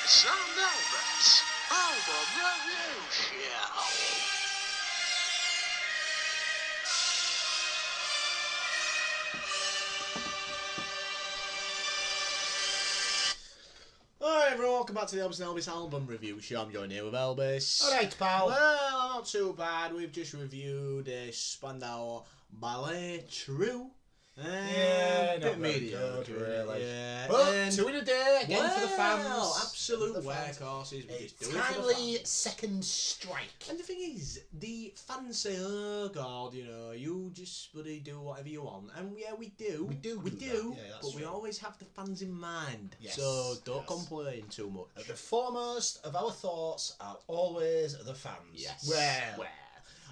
Elbis and Elbis Album Review Show. Alright everyone, welcome back to the Elbis and Elbis album review show. I'm joined here with Elbis. Alright, pal. Well, not too bad. We've just reviewed a Spandau Ballet True. Yeah, bit not very mediocre, good, really. Yeah. But and 2 in a day again for the fans. Absolute For the fans. workhorses. We A just do it for the timely fans. second strike. And the thing is, the fans say, "Oh God, you know, you just bloody do whatever you want," and yeah, we do. We do We do do. that. Yeah, that's but we true. always have the fans in mind. Yes, So don't yes. complain too much. At the foremost of our thoughts are always the fans. Yes. Well,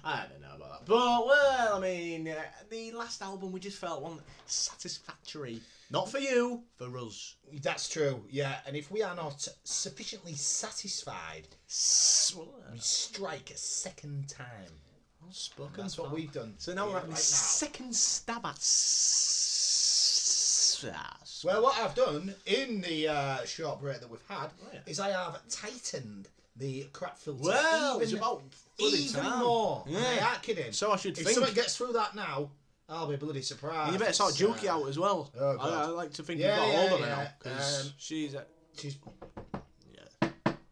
I don't know about that. But, well, I mean, the last album we just felt wasn't satisfactory. Not for you, for us. that's true. Yeah, and if we are not sufficiently satisfied, we strike a second time. Well spoken. That's what we've done. So now here we're at the right now. second stab at sass. Well, what I've done in the short break that we've had yeah. is I have tightened the crap filter. Well, it's even, about bloody even time. more. Yeah. I ain't kidding. So I should If think. someone gets through that now, I'll be bloody surprised. And you better sort It's, Juki out as well. oh, God. I like to think Yeah, you've got yeah, hold of her yeah. now. Because she's... She's yeah.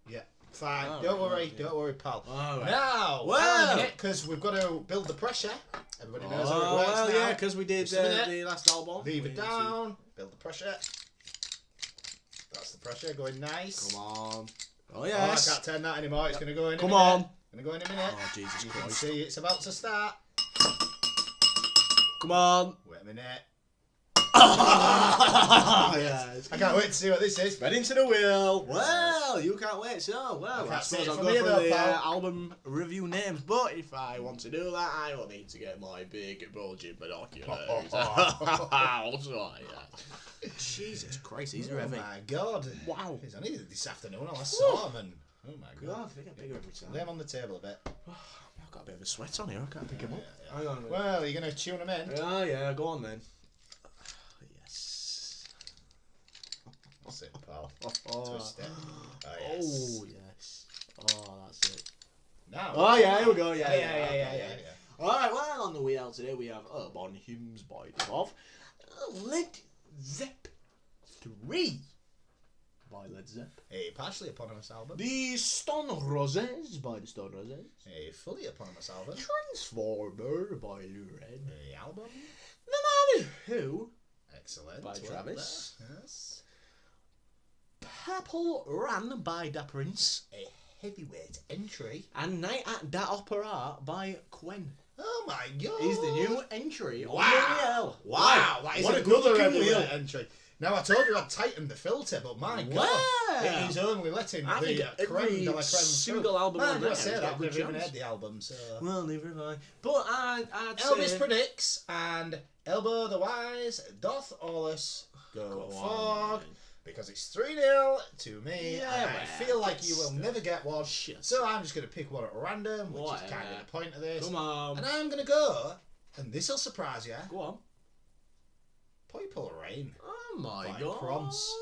yeah, fine. Oh, don't worry, yeah. don't worry, pal. All right. Now, Well. because we've got to build the pressure. Everybody knows how it Oh, works well, now. yeah, because we did Just a minute. the last album. Leave it down. Build the pressure. That's the pressure going nice. Come on. Oh, Oh, I yes. can't turn that anymore. It's going to go in. Come a minute. on. Going to go in a minute. Oh, Jesus You can Christ. see it's about to start. Come on. Wait a minute. Yes. I can't wait to see what this is. Right into the wheel. Well, you can't wait. So, well, I can't see suppose it I'll from go here for though, the pal. album review names. But if I want to do that, I will need to get my big bulging binoculars. Also, yeah. Jesus Christ, these are Oh heavy. my god. Wow. He's only this afternoon. I saw him and oh my god. God, they get bigger every time. Lay him on the table a bit. I've got a bit of a sweat on here. I can't pick him up. Yeah. Hang on a minute. Well, are you going to tune him in? Yeah, go on then. Yes. That's it, pal. Oh, Twist it. Oh, yes. oh, yes. Oh, that's it. Now. Oh, yeah, here we go. Yeah. Alright, well, on the wheel today we have Urban Hymns by Love, Led Zepp 3 by Led Zepp, A partially eponymous album. The Stone Roses by the Stone Roses, A fully eponymous album. Transformer by Lou Red, A album. The Man Who Excellent. by Well Travis, there. Yes. Purple Ran by Da Prince, A heavyweight entry. and Night at Da Opera by Quen. Oh my god. Is the new entry on the Wow. wheel. Wow, that is what a another good looking heavyweight wheel. entry. Now I told you I'd tightened the filter, but my god, Wow. it is only letting I the think creme every de la creme single through. album Man, on I'm there gonna say has got that. a I've good never even chance. heard the album, so. Well, neither have I. But I'd Elvis say... predicts, and Elbo the Wise doth Aulus go Go for, on, because it's 3-0 to me, Yeah, and I well, feel like you will it's- never get one, Shit. so I'm just going to pick one at random, which is kind Whatever. of the point of this, Come on. and I'm going to go, and this will surprise you, Go on. Purple Rain. Oh my By god. Proms.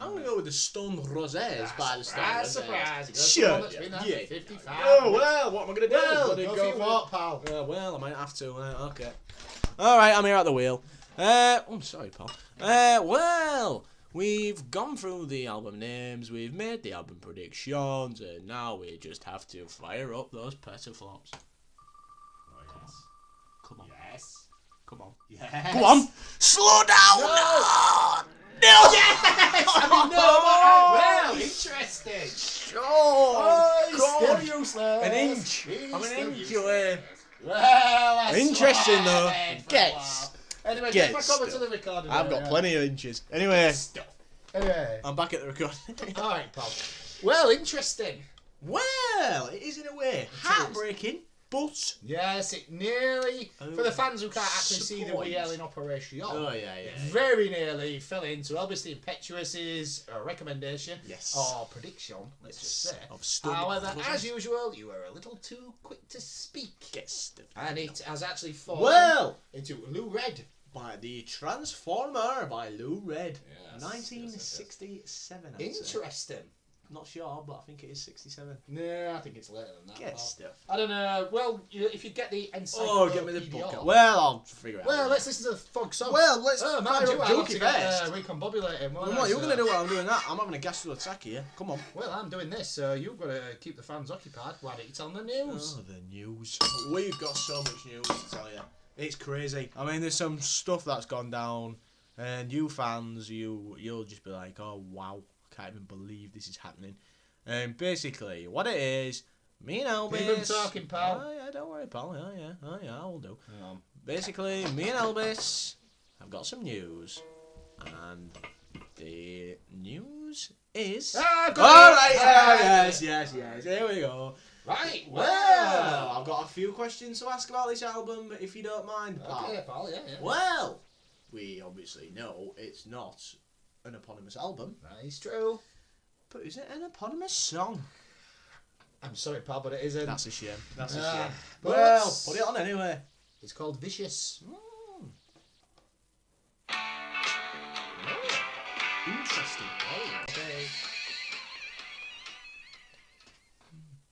I'm going to go with the Stone Roses by the Stone Roses. Surprise. Sure. That's been there Yeah. for 55. Oh, well, what am I going to do? Well, Bloody go for your walk, pal. Well, I might have to. Okay. Alright, I'm here at the wheel. I'm sorry, pal. Well, we've gone through the album names, we've made the album predictions, and now we just have to fire up those petaflops. Oh, yes. Come on. Yes. Come on. Yes. Go on! Slow down! No! Yes! I mean, no, well, interesting. Oh, Still God. useless. An inch. He's I'm an still inch useless. away. Well, that's Interesting, what though. I had for a Guess. while. Anyway, Guess get back over to stuff. the recording. I've got plenty of inches. Anyway, stuff. Anyway, I'm back at the recording. alright, pal. Well, interesting. Well, it is in a way heartbreaking, but Yes, it nearly, for the fans who can't actually see the Support. wheel in operation, yeah. very nearly fell into Elvis the Impetuous's recommendation Yes. or prediction, let's just say. Of Stone However, Roses. as usual, you were a little too quick to speak. Guess And it has actually fallen Well, into Lou Red. by the Transformer by Lou Red, Yes, 1967. I'd say. Interesting. not sure, but I think it is 67. No, I think it's later than that. Get pal. stuff. I don't know. Well, if you get the Oh, encyclopedia. get me the book. Well, I'll figure it out. Well, let's listen to the fog song. Well, let's Oh, man, fire do up I love Junkie to get Fest. recombobulated. Well, what, you're going to do while I'm doing that? I'm having a gastro attack here. Come on. Well, I'm doing this, so you've got to keep the fans occupied. Why don't you tell them the news? Oh, the news. We've got so much news to tell you. It's crazy. I mean, there's some stuff that's gone down, and you fans, you'll just be like, oh, wow, can't even believe this is happening. And basically, what it is, me and Elbis... Keep 'em talking, pal. Oh, yeah, don't worry, pal. Oh, yeah, I will do. Basically, me and Elbis have got some news, and the news is... Ah, good. All right, yes, here we go. Right, Well, I've got a few questions to ask about this album, if you don't mind, pal. Okay, pal, yeah. Well, we obviously know it's not an eponymous album, That is true. but is it an eponymous song? I'm sorry, pal, but it isn't. That's a shame. That's a Ah, shame. but- Well, put it on anyway. It's called Vicious. Interesting. Okay.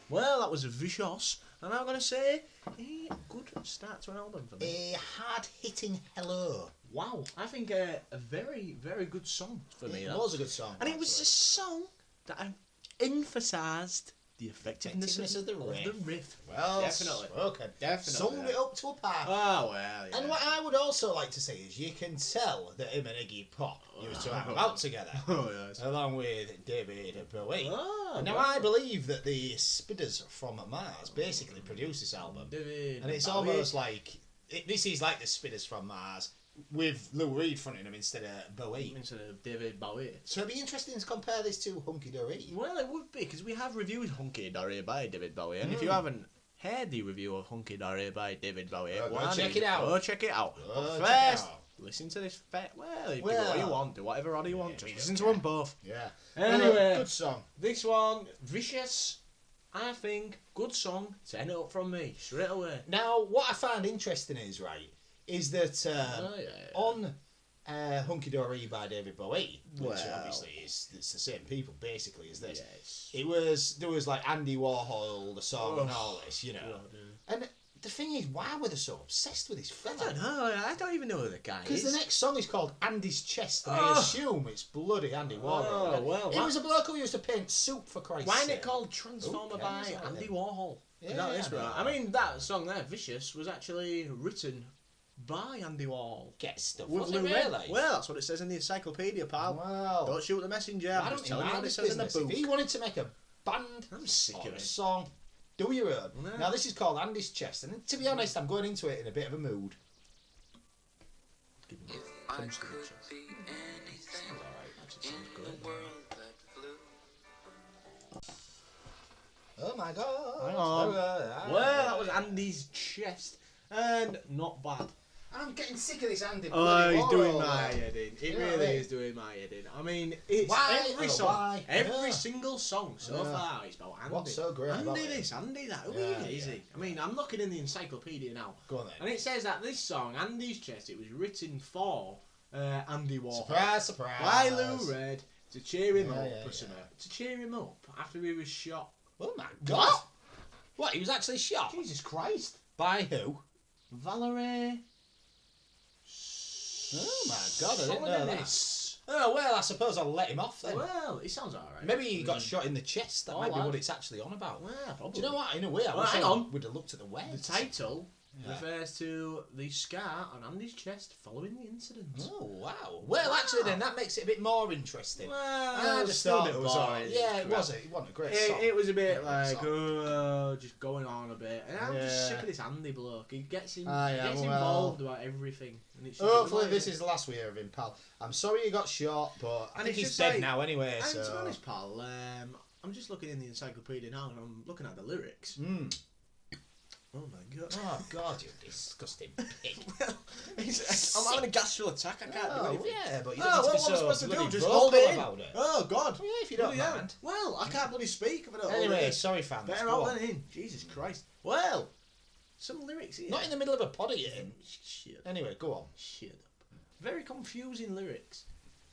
Well, that was Vicious, and I'm going to say a good start to an album for me. A hard-hitting hello. Wow, I think a very, very good song for me. It that. was a good song. And it was a song that emphasised the effectiveness of the riff. Well, Definitely. Okay, Definitely. summed it up to a par. Oh, well, yeah. And what I would also like to say is you can tell that him and Iggy Pop used to hang out together, Oh, yes. along with David Bowie. Oh, Now, wow. I believe that the Spidders from Mars basically produced this album. David And it's Bowie. almost like... this is like the Spidders from Mars with Lou Reed fronting them instead of Bowie. Instead of David Bowie. So it'd be interesting to compare this to Hunky Dory. Well, it would be, because we have reviewed Hunky Dory by David Bowie, and if you haven't heard the review of Hunky Dory by David Bowie, Go why check not? it out. Go check it out. Go But check it first, out. listen to this. Well, if you do Well, what you want, do whatever order you want. Just yeah, listen to okay. them both. Yeah. Anyway. Good song. This one, Vicious, I think, good song, 10 up from me, straight away. Now, what I find interesting is, right, is that on Hunky Dory by David Bowie, which Well. obviously it's the same people basically as this. Yes. There was like Andy Warhol, the song, and all this, you know. And the thing is, why were they so obsessed with this I fella? don't know, I don't even know who the guy Because is. the next song is called Andy's Chest, and I Oh. assume it's bloody Andy Warhol. Oh, well, He was a bloke who used to paint soup, for Christ's Why sake. isn't it called Transformer Who by cares about Andy him? Warhol? Yeah, That is I right. know. I mean, that song there, Vicious, was actually written by Andy Warhol. Get stuff, With was it Lou Reed. really? Well, that's what it says in the encyclopedia, pal. Wow. Don't shoot the messenger. I I'm don't just telling you mind what it his says in the business. book. If he wanted to make a band I'm sick or of a it. song, do your own. Yeah. Now, this is called Andy's Chest, and to be honest, I'm going into it in a bit of a mood. Give me I comes to the could chest. be anything Actually, sounds in good. the world that blue. Oh my god. Hang on. Well, that was Andy's Chest, and not bad. I'm getting sick of this Andy. Oh, bloody he's doing Warhol, my man. head in. It You know what I really mean? is doing my head in. I mean, it's Why? every Oh, song, why? every Yeah. single song so Yeah. far is about Andy. What's so great Andy about it? this, Andy that. Who Yeah, is he? I mean, I'm looking in the encyclopedia now, Go on then. and it says that this song, Andy's Chest, it was written for Andy Warhol. Surprise, surprise. By Lou Reed to cheer him Yeah, up, yeah, or something. To cheer him up after he was shot. Oh my god. What? He was actually shot? Jesus Christ. By who? Valerie. Oh my god, I didn't know that. Solonis. Oh, well, I suppose I'll let him off then. Well, it sounds alright. Maybe he got shot in the chest. That Oh, might be lad. what it's actually on about. Well, probably. Do you know what? In a way, I Well, wish hang I on. would have looked at the The words. title Yeah. refers to the scar on Andy's chest following the incident. Oh, wow. Well, actually, then, that makes it a bit more interesting. Well, I just still a thought bit it was boring. alright. Yeah, it was. It wasn't a great song. It was a bit Yeah, like, song. just going on a bit. And I'm just Yeah. sick of this Andy bloke. He gets, Yeah, gets well. involved about everything. And it's just Hopefully, annoying. this is the last we hear of him, pal. I'm sorry he got shot, but I And think it's he's just dead like- now anyway. And So. to be honest, pal, I'm just looking in the encyclopedia now and I'm looking at the lyrics. Mm. Oh my god. Oh God, you disgusting pig. Well, I'm having a gastro attack. I can't do Oh anything. yeah, but you Oh, don't have to what be am I so supposed to do? bloody Just vocal hold it in? about it. Oh god. Yeah, if you don't Yeah. mind. Well, I can't bloody speak if I don't hold Anyway, it in. sorry fans. Better Go out on. than in. Jesus Christ. Well, some lyrics here. Not in the middle of a pod yet. Shit. Anyway, go on. Shut up. Very confusing lyrics.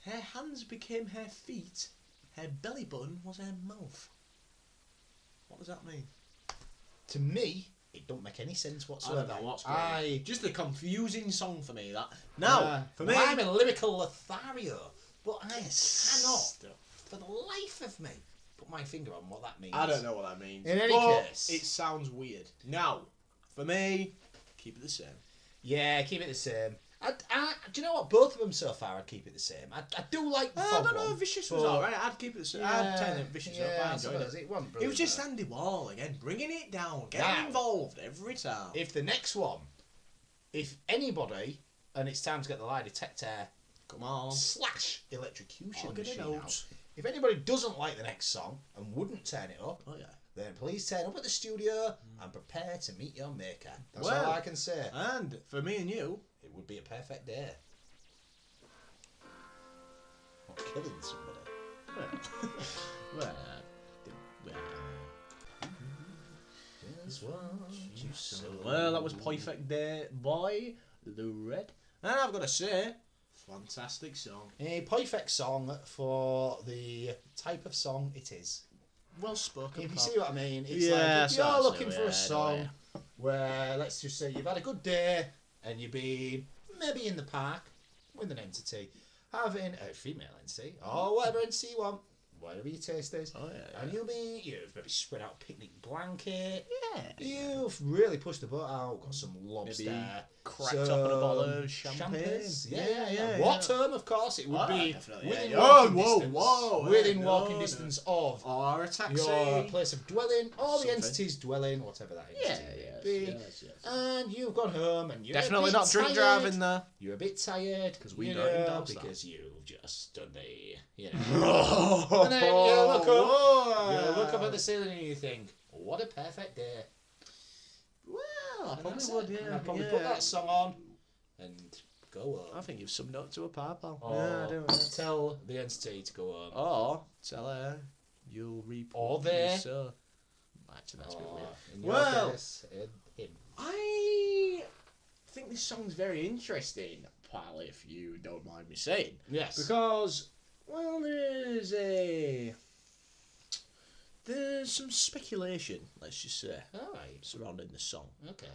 Her hands became her feet, her belly button was her mouth. What does that mean? To me, it don't make any sense I whatsoever. don't know what's going on. Just a confusing song for me, that. For me... I'm a lyrical Lothario, but I cannot, Stuff. for the life of me, put my finger on what that means. I don't know what that means. In any but case... it sounds weird. Now, for me, keep it the same. Yeah, keep it the same. Do you know what? Both of them so far, I'd keep it the same. I do like the I don't know one, if Vicious was but- alright. I'd keep it the same. I'd turn it Vicious up. I enjoyed it. It wasn't It brilliant, was just though. Andy Wall again, bringing it down, getting Now- involved every time. If the next one, if anybody, and it's time to get the lie detector Come on. / electrocution I'll get it machine out. out. If anybody doesn't like the next song and wouldn't turn it up, Oh yeah. then please turn up at the studio and prepare to meet your maker. That's Well- all I can say. And for me and you, It would be a perfect day. Not killing somebody. Is what you say. well, that was Perfect Day by Lou Red. And I've got to say, fantastic song. A perfect song for the type of song it is. Well spoken. If you pal. see what I mean, it's Yeah, like if so I you're see looking what- for yeah, a song where, let's just say, you've had a good day and you've been maybe in the park with an entity, having a female entity, or whatever entity you want, whatever your taste is, Oh, yeah, and you've maybe spread out a picnic blanket, Yeah. you've really pushed the boat out, got some lobster, Maybe cracked up on a bottle of some champagne. champers. Yeah, yeah, What yeah. term, of course, it would Oh, be definitely, within yeah. walking Oh, whoa, distance, whoa, within no, walking no. distance of Or a taxi. your place of dwelling, or Something. the entity's dwelling, whatever that entity may be. yes. And you've gone home and you're Definitely a bit not drink tired. driving there. You're a bit tired 'Cause we you don't know, endorse that. because you've just done the, and then you look up at the ceiling and you think, what a perfect day. Well, I And probably that's would, it. yeah. And I'd probably yeah. put that song on and go home. I think you've summed up to a par, pal. Or Yeah, I do. Yeah. tell the entity to go home. Or tell her you'll reap Or what they. you sow. Actually, that's a bit Or, weird. in your Well- case, him. I think this song's very interesting, pal, if you don't mind me saying. Yes. Because, well, there's some speculation, let's just say, Alright. surrounding the song Okay.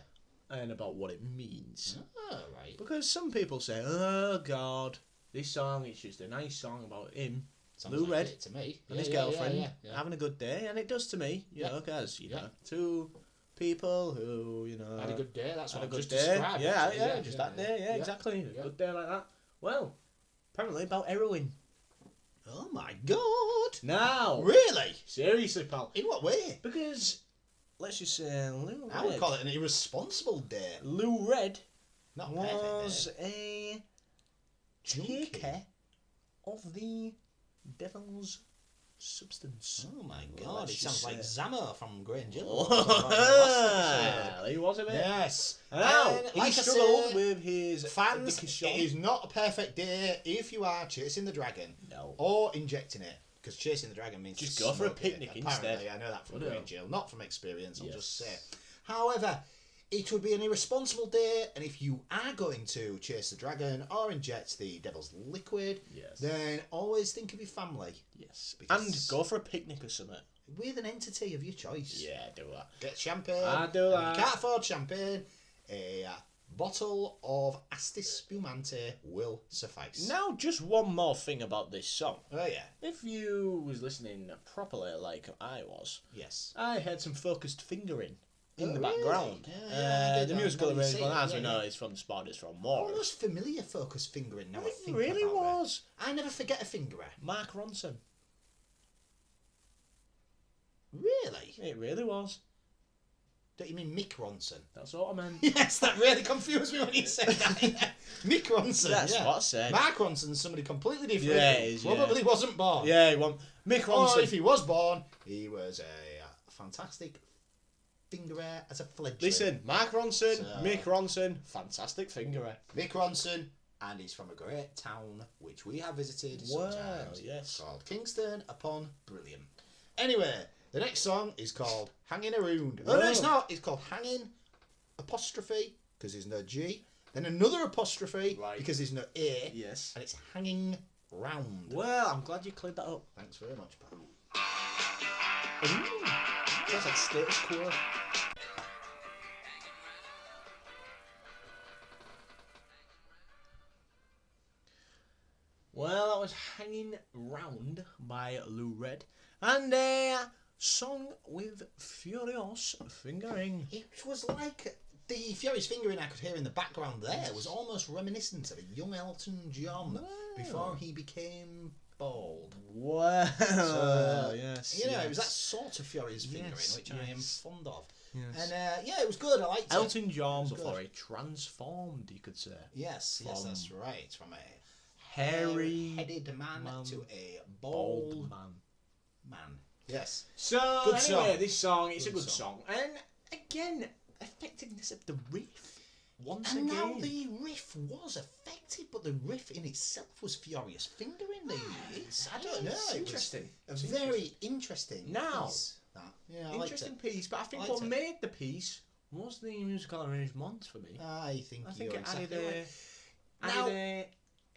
and about what it means. Alright. Because some people say, oh God, this song, it's just a nice song about him Sounds Lou like Red it to me. and his Yeah, girlfriend yeah. having a good day, and it does to me, you Yeah. know, because, you Yeah. know, two people who, you know... Had a good day, that's what had I've a just good day. described. Yeah, actually. yeah, just that day, yeah, exactly. A Yeah. good day like that. Well, apparently about heroin. Oh my god! Now, Really? seriously, pal. In what way? Because, let's just say, Lou I would Red, call it an irresponsible day. Lou Red Not a perfect was day. a Junkie. taker of the devil's substance. Oh my Well, god, let's he sounds just like say- Zammo from Grange Hill. Oh, he was a bit. Yes. Now, And he like I struggled say, with his fans, addiction. it is not a perfect day if you are chasing the dragon No. or injecting it. Because chasing the dragon means Just to go for a smoke it. picnic Apparently, instead. I know that from Whatever. Grange Hill, not from experience, I'll Yes. just say. However, it would be an irresponsible day, and if you are going to chase the dragon or inject the devil's liquid, Yes. then always think of your family Yes. Because- And go for a picnic or something. with an entity of your choice. Yeah, do that. Get champagne. I do And that. if you can't afford champagne, a bottle of Astis Spumante will suffice. Now, just one more thing about this song. Oh yeah. If you was listening properly, like I was, Yes. I heard some focused fingering in Oh, the really? background. Yeah, I did The that. musical Now you arrangement, say it, as we yeah, know, yeah. is from Spiders from Mars. Almost familiar focus fingering now I It think really about was. it. I never forget a fingerer. Mark Ronson. Really? It really was. Don't you mean Mick Ronson? That's what I meant. Yes, that really confused me when you said that. Mick Ronson. That's yeah. what I said. Mark Ronson's somebody completely different. Yeah, it is, yeah. Probably wasn't born. Yeah, he won. Mick Or Ronson. if he was born, he was a fantastic fingerer as a fledgling. Listen, Mark Ronson, So- Mick Ronson, fantastic fingerer. Mick Ronson, and he's from a great town which we have visited Wow, sometimes. yes. Called Kingston upon Brilliant. Anyway, the next song is called Hanging Around. Oh, no, Whoa. it's not. It's called Hanging apostrophe because there's no G. Then another apostrophe Right. because there's no A. Yes. And it's Hanging round. Well, I'm glad you cleared that up. Thanks very much, pal. Ooh, that's like status quo. Well, that was Hanging Round by Lou Red. And a song with Furious Fingering. It was like the Furious Fingering I could hear in the background there was almost reminiscent of a young Elton John before he became bald. Wow. So, Yes. You know, yes. it was that sort of Furious Fingering, which I am yes. fond of. Yes. And yeah, it was good. I liked it. Elton John It was before good. he transformed, you could say. Yes, yes, From that's right. From a hairy-headed headed man to a bald bald man. man. Yes. So Good anyway, song. this song, it's a Good good song. And again, effectiveness of the riff. Once And again. now the riff was effective, but the riff in itself was Furious Fingering. It's, I don't know. It's It was interesting. a It's very interesting Now, piece. That. Yeah, I liked interesting it. piece, but I think Liked what it. made the piece was the musical arrangement for me. I think It you're added exactly right. added a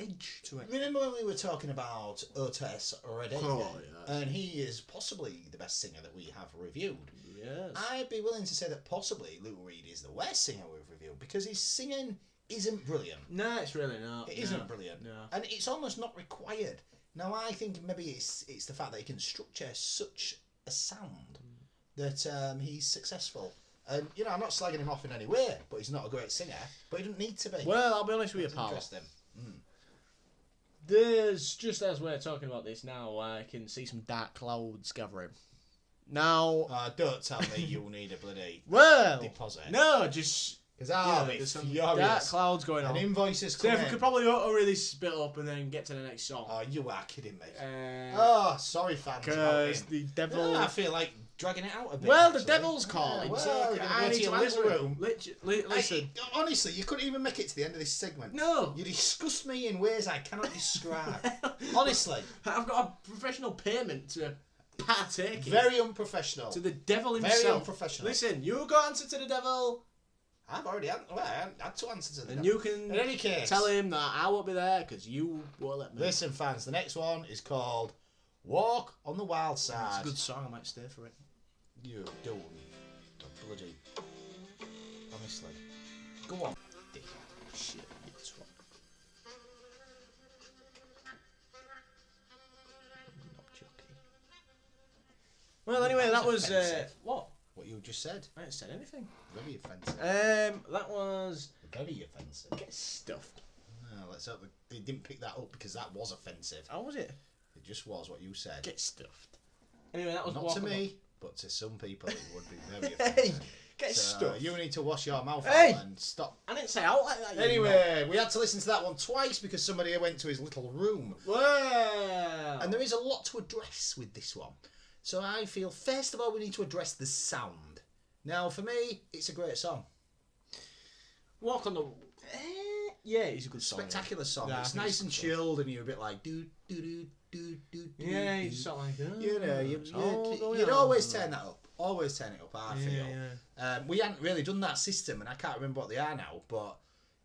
edge to it. Remember when we were talking about Otis Redding? Oh, yes. And he is possibly the best singer that we have reviewed. Yes. I'd be willing to say that possibly Lou Reed is the worst singer we've reviewed because his singing isn't brilliant. No, it's really not. It isn't brilliant. No. And it's almost not required. Now, I think maybe it's the fact that he can structure such a sound that he's successful. And, you know, I'm not slagging him off in any way, but he's not a great singer. But he doesn't need to be. Well, I'll be honest with you, It's pal. interesting. There's, just as we're talking about this now, I can see some dark clouds gathering. Now, Don't tell me you'll need a bloody well, deposit. no, just Because I'll be there's some furious. dark clouds going And on. invoices So come if we in. could probably hurry this bit up and then get to the next song. Oh, you are kidding me. Because Oh, sorry, fans. the devil. I feel like dragging it out a bit. Well, the actually. devil's calling. Well, so you're gonna I go need to your to little answer it. room. Listen. Honestly, you couldn't even make it to the end of this segment. No. You disgust me in ways I cannot describe. Honestly. I've got a professional payment to partake in. Very unprofessional. To the devil himself. Very unprofessional. Listen, you go answer to the had to answer to the and devil. you can In any case, tell him that I won't be there because you won't let me. listen, fans, the next one is called Walk on the Wild It's Side. a good song. I might stay for it. You don't. Bloody. Honestly. Go on. Shit, you twat. Not joking. Well, anyway, That that was was offensive. what? What you just said. I didn't say anything. Very offensive. That was Very offensive. get stuffed. No, let's hope they didn't pick that up because that was offensive. How was it? It just was what you said. Get stuffed. Anyway, that was Not Walk to on the- me, but to some people it would be very Hey, offensive. get So, stuffed. you need to wash your mouth Hey! out and stop. I didn't say out like that. you Anyway, we had to listen to that one twice because somebody went to his little room. know. Well. And there is a lot to address with this one. So I feel, first of all, we need to address the sound. Now, for me, it's a great song. Walk on the. Yeah, it's a good song. Spectacular song. Yeah, I It's think nice it's and good. chilled, and you're a bit like do do do do do. Yeah, do. you sort of like. Oh, You know, it's all going you'd on. always turn that up. Always turn it up, I feel. Yeah. We hadn't really done that system, and I can't remember what they are now, but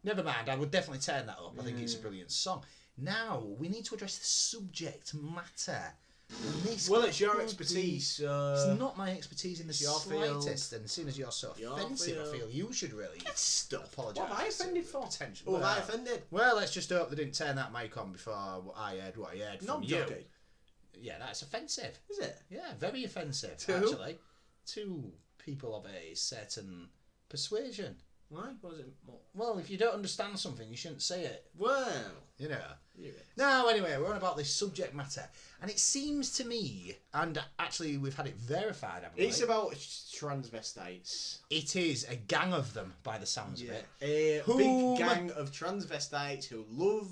never mind, I would definitely turn that up. I think it's a brilliant song. Now, we need to address the subject matter. And this Well, it's your could expertise. be- it's not my expertise in the your field. slightest, and seeing as you're so Your offensive, I field. feel you should really Stuff. apologise. What have I offended for? Potentially. Who have I offended? Well, let's just hope they didn't turn that mic on before I heard what I heard from Not you. joking. Yeah, that's offensive. Is it? Yeah, very offensive, To who? actually. To people of a certain persuasion. Why? Was it? Well, if you don't understand something, you shouldn't say it, Well. you know. Yeah. Now, anyway, we're on about this subject matter. And it seems to me, and actually we've had it verified, haven't we? It's about transvestites. It is a gang of them, by the sounds of it. A Who- big gang of transvestites who love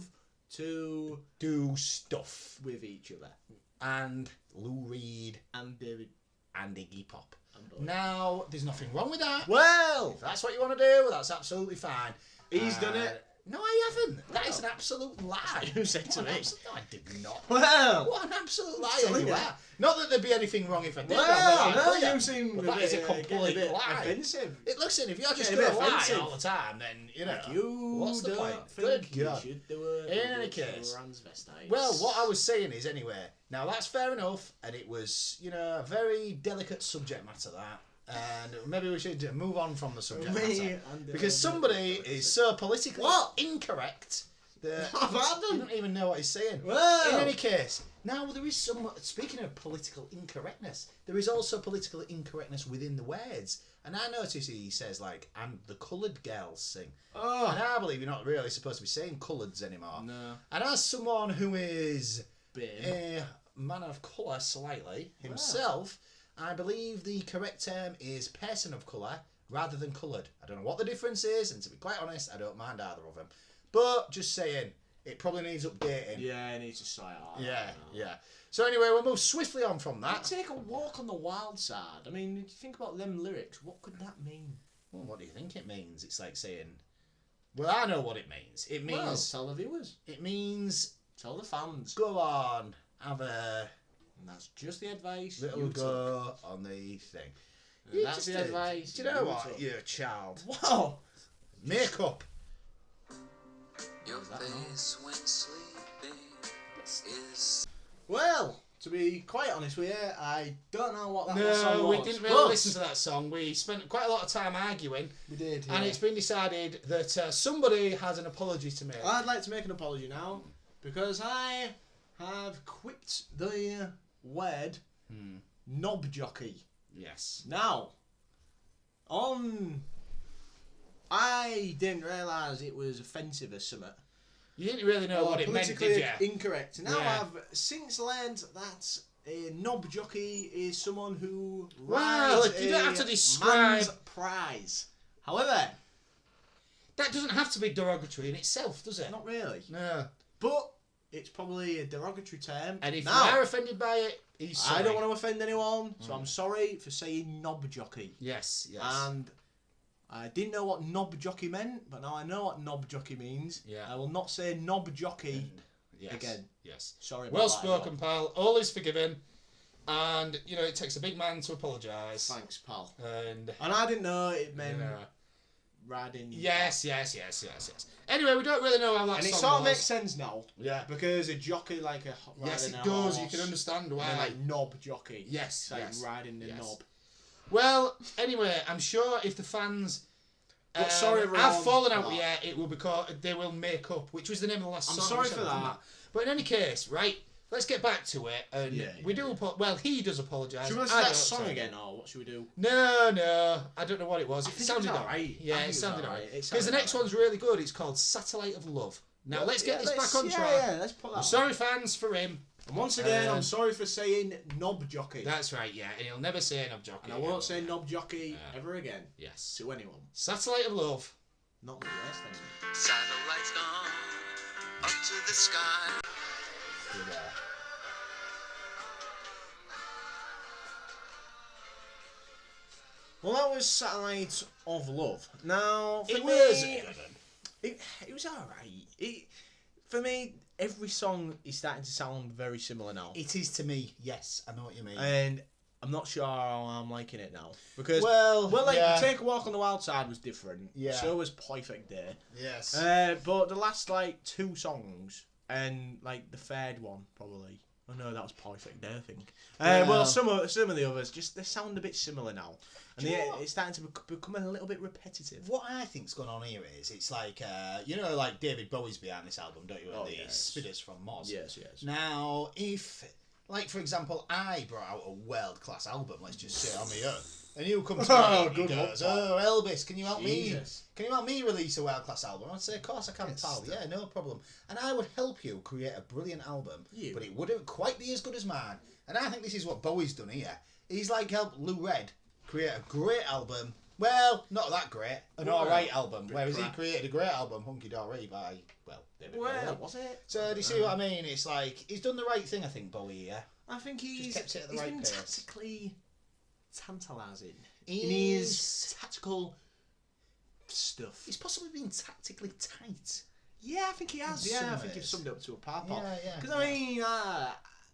to Do stuff. with each other. And Lou Reed And David. and Iggy Pop. And Bowie. Now, there's nothing wrong with that. Well, If that's what you want to do, that's absolutely fine. he's done it. No, I haven't. That is an absolute lie. You said to What an me. No, I did not. Well, What an absolute liar telling you you. are. Not that there'd be anything wrong if I did. well, that, no, you seem but a that bit, is a getting complete bit lie. offensive. Listen, if you're just Getting a going to bit lie offensive. all the time, then, you know, You what's the don't point? think Good you God. should do it. In any case, well, what I was saying is, anyway, now that's fair enough, and it was, you know, a very delicate subject matter, that. And maybe we should move on from the subject matter. Because somebody is so politically incorrect that you don't even know what he's saying. Well. In any case, now there is some, speaking of political incorrectness, there is also political incorrectness within the words. And I notice he says, like, and the coloured girls sing. Oh. And I believe you're not really supposed to be saying coloureds anymore. No. And as someone who is Bit. a man of colour slightly himself, I believe the correct term is person of colour rather than coloured. I don't know what the difference is, and to be quite honest, I don't mind either of them. But just saying, it probably needs updating. Yeah, it needs to sort out. Yeah. So anyway, we'll move swiftly on from that. Take a walk on the wild side. I mean, if you think about them lyrics, what could that mean? Well, what do you think it means? It's like saying, well, I know what it means. It means... Well, tell the viewers. It means... Tell the fans. Go on, have a... And that's just the advice little you go on the thing. And that's the advice. Do you know you what? took. You're a child. Wow. Makeup. Your face when sleeping is. Well, to be quite honest with you, I don't know what that song No, was. we didn't really listen to that song. We spent quite a lot of time arguing. We did, And it's been decided that somebody has an apology to make. I'd like to make an apology now, because I have quit the word knob jockey. Yes. Now, I didn't realise it was offensive or something. You didn't really know what it meant, did politically you? incorrect. Now Yeah. I've since learned that a knob jockey is someone who Well, rides you don't have to a describe- man's prize. However, That doesn't have to be derogatory in itself, does it? not really. No. But it's probably a derogatory term. And if now, you are offended by it, he's sorry. I don't want to offend anyone, so I'm sorry for saying knob jockey. Yes. And I didn't know what knob jockey meant, but now I know what knob jockey means. Yeah. I will not say knob jockey Yes. again. Yes. Sorry about Well that, spoken, everyone. pal. All is forgiven. And, you know, it takes a big man to apologise. Thanks, pal. And I didn't know it meant you know. riding. Yes. Anyway, we don't really know how that And it song sort of was. makes sense now. Yeah. Because a jockey like a Yes, riding it a does. horse, You can understand and why. then like knob jockey. Yes, It's like yes, riding the yes. knob. Well, anyway, I'm sure if the fans But sorry, everyone. have fallen out for with that. you, it will be called They Will Make Up, which was the name of the last I'm song. sorry we for said, wasn't that. it? But in any case, right, let's get back to it. And we do, well, he does apologise. Should we I listen to that don't, song so- again, or what should we do? No, I don't know what it was. It think sounded it was alright. alright. Yeah, I think it it was sounded alright. alright. It Because sounded the next alright. one's really good. It's called Satellite of Love. Now, let's get this back on track. Yeah, let's put that on. Sorry, fans, for him. And once again, I'm sorry for saying knob jockey. That's right, yeah, and he'll never say an jockey. And I won't say knob jockey ever again Yes. to anyone. Satellite of Love. Not the worst thing. Satellites gone up to the sky. Well, that was Satellite of Love. Now, for It me, was it was alright. For me, every song is starting to sound very similar now. It is to me, yes, I know what you mean. And I'm not sure how I'm liking it now. Because, Well, like, yeah. Take a Walk on the Wild Side was different. Yeah. So was Perfect Day. Yes. But the last, like, 2 songs, and, like, the third one, probably. Oh, no, that was Perfect Day, I think. Well, some of the others, just, they sound a bit similar now. And Do you know what? it's starting to become a little bit repetitive. What I think's going on here is, it's like, you know, like David Bowie's behind this album, don't you? Oh, the yes. Spitters from Moz. Yes. Now, if, like, for example, I brought out a world-class album, let's just say, on my own, and you come to me and he good luck, goes, pal. oh, Elbis, can you help Jesus. me? Can you help me release a world-class album? I'd say, of course I can, Yes, pal. sir. Yeah, no problem. And I would help you create a brilliant album, You. but it wouldn't quite be as good as mine. And I think this is what Bowie's done here. He's like helped Lou Red create a great album. Well, not that great. An Well, alright album. bit Whereas he crap. created a great album, Hunky Dory, by, well, David Well, Bowie. was it? So do you see what I mean? It's like, he's done the right thing, I think, Bowie here. I think he's kept it at the he's right been pace. tactically tantalising in He's- his tactical stuff. He's possibly been tactically tight. Yeah, I think he has. In Yeah, some I think he's ways. summed it up to a par. Yeah. Because I mean,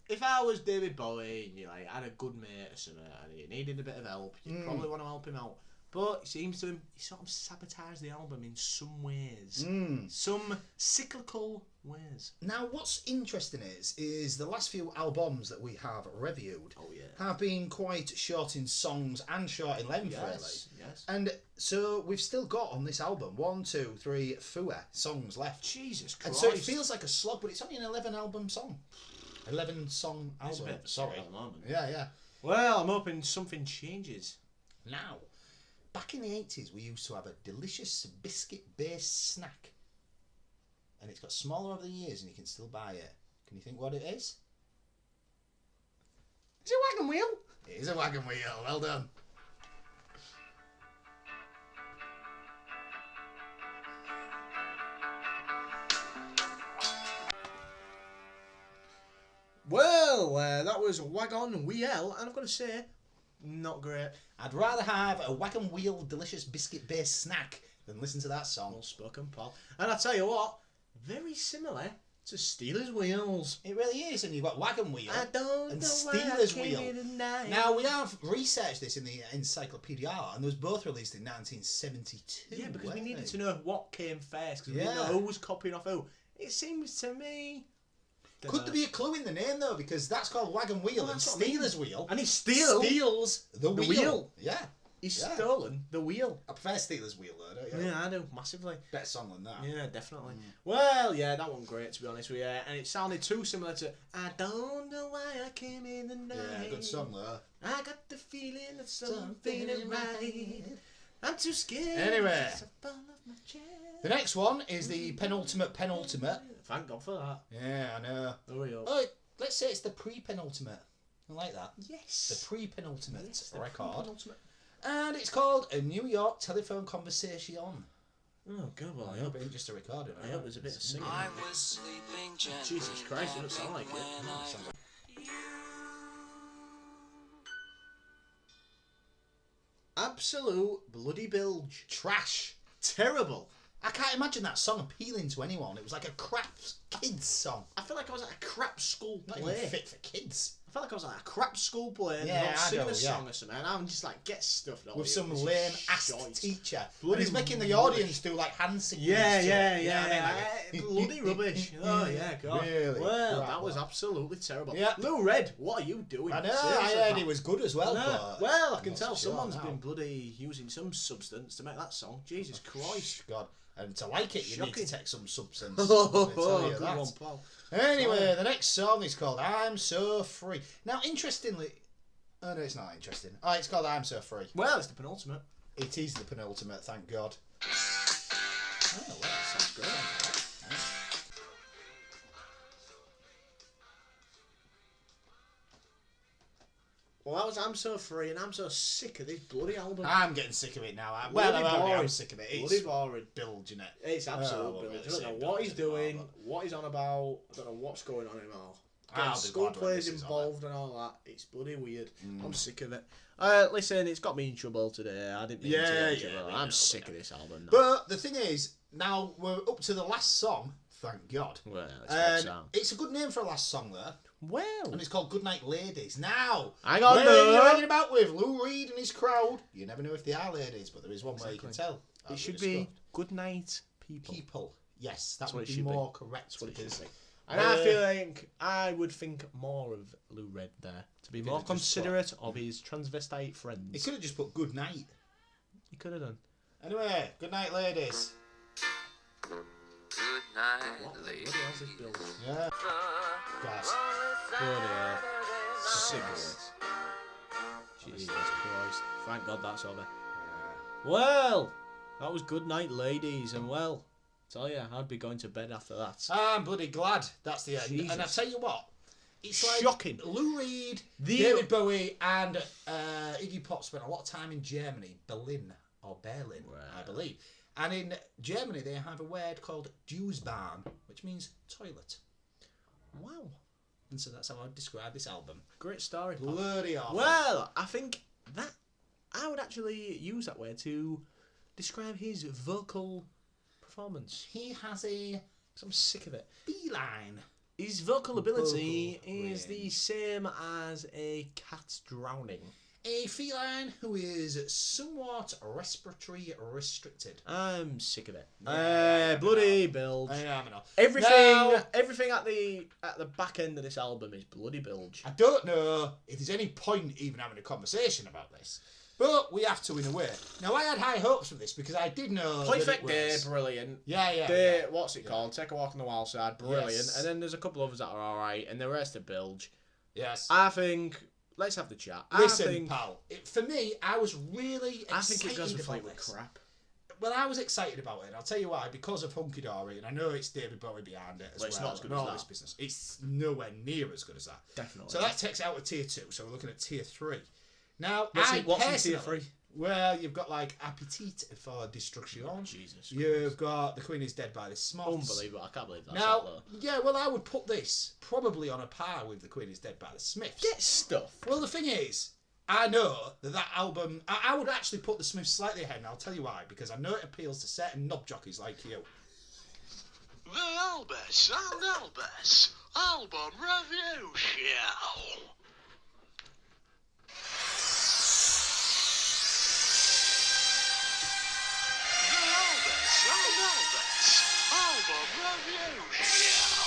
if I was David Bowie and you like had a good mate or something and he needed a bit of help, you'd probably want to help him out. But it seems to him he sort of sabotaged the album in some ways, some cyclical ways. Now, what's interesting is the last few albums that we have reviewed have been quite short in songs and short in length, Yes. And so we've still got on this album 4 songs left. Jesus Christ! And so it feels like a slog, but it's only an 11 song album. It's a bit of a Sorry. slog at the moment. Yeah. Well, I'm hoping something changes. Now, back in the 80s, we used to have a delicious biscuit-based snack. And it's got smaller over the years and you can still buy it. Can you think what it is? Is it a wagon wheel? It is a wagon wheel. Well done. Well, that was Wagon Wheel, and I've got to say, not great. I'd rather have a wagon wheel delicious biscuit-based snack than listen to that song. Well spoken, Paul. And I tell you what, very similar to Steelers Wheels. It really is, and you've got wagon wheel I don't and know Steelers why I wheel. came here tonight. Now, we have researched this in the Encyclopedia, and those both released in 1972. Yeah, because we weren't needed they? to know what came first, because we didn't know who was copying off who. It seems to me... Could there be a clue in the name, though? Because that's called wagon wheel and that's what I mean. Steelers wheel. And he's steals the wheel. Yeah. He's Yeah. stolen the wheel. I prefer Steelers wheel, though, don't you? Yeah, I do, massively. Better song than that. Yeah, definitely. Well, yeah, that one great, to be honest with you. And it sounded too similar to I don't know why I came in the night. Yeah, good song, though. I got the feeling that something ain't right. I'm too scared. Anyway. to fall off my chair. The next one is the penultimate. Thank God for that. Yeah, I know. Hurry up. Oh, let's say it's the pre-penultimate. I like that. Yes. The pre-penultimate Yes, the record. penultimate. And it's called A New York Telephone Conversation. Oh, God, well, I hope It ain't just a recording. I hope there's a bit of singing. I was sleeping gently. Jesus Christ, it doesn't sound like it. when Sounds like- Absolute bloody bilge. Trash. Terrible. I can't imagine that song appealing to anyone. It was like a crap kids song. I feel like I was at a crap school Not play. even fit for kids. I felt like I was at a crap school play and Yeah, not I singing know, a song yeah. or something, and I'm just like, get stuffed up. With some This is lame ass shite. teacher. Bloody And he's making the rubbish. audience do like hand signals. Yeah, to it. yeah, You know what I yeah. mean? Like- Bloody rubbish. Oh, yeah, God. Really Well, crap, that was that. absolutely terrible. Yeah. Lou Red, what are you doing? I know, Seriously, I heard pal. he was good as well. No. But Well, I I'm can not tell so sure someone's now. been bloody using some substance to make that song. Jesus Christ. God. And to like it, you need Shocking. to take some substance. Oh, Let me tell you good that. one, Paul. Anyway, the next song is called I'm So Free. Now, interestingly... Oh, no, it's not interesting. Oh, it's called I'm So Free. Well, it's the penultimate. It is the penultimate, thank God. Oh, well, Sounds great. Well, that was I'm So Free, and I'm so sick of this bloody album. I'm getting sick of it now. Bloody I'm boring. sick of it. Bloody It's boring. bilging it. It's absolute Oh, bilge. well, I don't know it's what he's bilge doing, anymore, what he's on about. I don't know what's going on anymore. I'll Getting be school glad when plays this is on involved and all that. It's bloody weird. Mm. I'm sick of it. Listen, it's got me in trouble today. I didn't mean to Yeah, get in yeah, trouble. we I'm know, sick we of this album now. But the thing is, now we're up to the last song, thank God. Well, it's And sound. it's a good name for a last song, though. Well, And it's called Goodnight Ladies. Now, hang on when though. you're hanging about with Lou Reed and his crowd, you never know if they are ladies, but there is one way you can tell. It as should we be discussed. Good Night People. People. Yes, that That's would what it be should be. more correct. That's what it should because be. And I feel like I would think more of Lou Red there to be Could more have just considerate of his transvestite friends. he could have just put good night. He could have done. Anyway, good night, ladies. Good night, What lady. the hell's this build? Yeah, guys. Bloody hell. Cigarettes. Jesus Christ. Thank God that's over. Well, that was Good Night Ladies, and well, tell you, I'd be going to bed after that. I'm bloody glad that's the end. Jesus. And I tell you what, it's like Shocking. Lou Reed, The- David Bowie, and Iggy Pop spent a lot of time in Germany, Berlin or Berlin, I believe. And in Germany, they have a word called Dusbahn, which means toilet. Wow. And so that's how I would describe this album. Great story. pal. Bloody awful. Well, I think that I would actually use that word to describe his vocal performance. He has a 'Cause I'm sick of it. Feline. His vocal ability Vocal is the range. same as a cat's drowning. A feline who is somewhat respiratory restricted. I'm sick of it. Yeah, Bloody bilge. I know. Everything, Now- everything at the back end of this album is bloody bilge. I don't know if there's any point even having a conversation about this, but we have to in a way. Now, I had high hopes from this because I did know that Perfect it Day, was... brilliant. Yeah. What's it called? Take a Walk on the Wild Side, brilliant. Yes. And then there's a couple others that are alright, and the rest are bilge. Yes. I think, let's have the chat. Listen, pal. For me, I was really excited I think it goes with about Fleetwood this. crap. Well, I was excited about it, and I'll tell you why. Because of Hunky Dory, and I know it's David Bowie behind it as Well, it's well. not as good and as all that. this business. It's nowhere near as good as that. Definitely. So that takes it out of tier 2. So we're looking at tier 3. Now, What's I in tier personally, 3? Well, you've got like Appetite for Destruction. Jesus You've got The Queen is Dead by the Smoths. Unbelievable. I can't believe that's Now, that low. yeah, well, I would put this probably on a par with The Queen is Dead by the Smiths. Get stuff. Well, the thing is, I know that album... I would actually put the Smiths slightly ahead, and I'll tell you why. Because I know it appeals to certain knob jockeys like you. The Elbis and Elbis album review show. The Elbis and Elbis album review show.